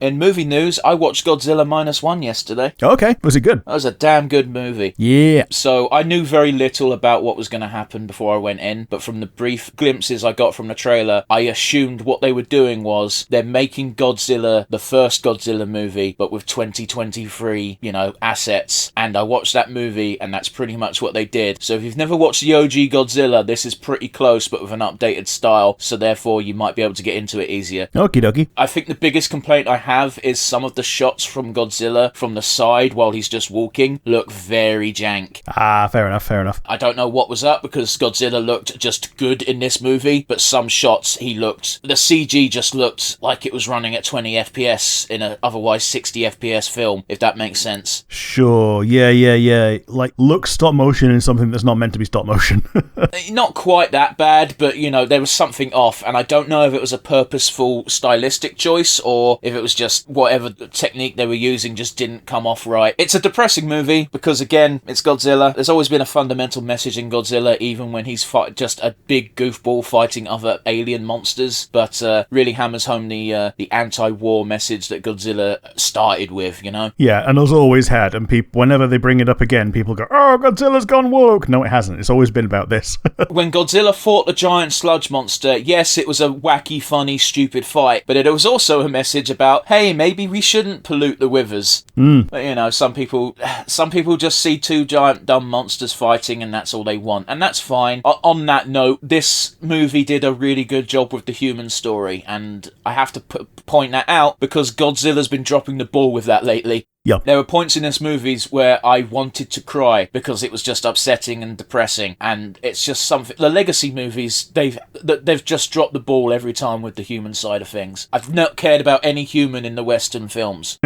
In movie news, I watched Godzilla Minus One yesterday. Okay, was it good? That was a damn good movie. Yeah. So I knew very little about what was going to happen before I went in, but from the brief glimpses I got from the trailer, I assumed what they were doing was they're making Godzilla the first Godzilla movie, but with 2023, assets. And I watched that movie, and that's pretty much what they did. So if you've never watched the OG Godzilla, this is pretty close, but with an updated style, so therefore you might be able to get into it easier. Okie dokie. I think the biggest complaint I have is some of the shots from Godzilla from the side while he's just walking look very jank. Ah, fair enough. I don't know what was up, because Godzilla looked just good in this movie, but some shots the CG just looked like it was running at 20 FPS in a otherwise 60 FPS film, if that makes sense. Sure, yeah. Like, look stop motion in something that's not meant to be stop motion. Not quite that bad, but, there was something off, and I don't know if it was a purposeful stylistic choice, or if it was just whatever technique they were using just didn't come off right. It's a depressing movie, because, again, it's Godzilla. There's always been a fundamental message in Godzilla, even when he's just a big goofball fighting other alien monsters, but really hammers home the anti-war message that Godzilla started with, Yeah, and has always had, and people, whenever they bring it up again, people go, "Oh, Godzilla's gone woke." No, it hasn't. It's always been about this. When Godzilla fought the giant sludge monster, yes, it was a wacky, funny, stupid fight, but it was also a message about, hey, maybe we shouldn't pollute the rivers. But, some people just see two giant dumb monsters fighting, and that's all they want, and that's fine. On that note, this movie did a really good job with the human story, and I have to point that out because Godzilla's been dropping the ball with that lately. Yep. There were points in this movie where I wanted to cry because it was just upsetting and depressing, and it's just something. The legacy movies, they've just dropped the ball every time with the human side of things. I've not cared about any human in the Western films.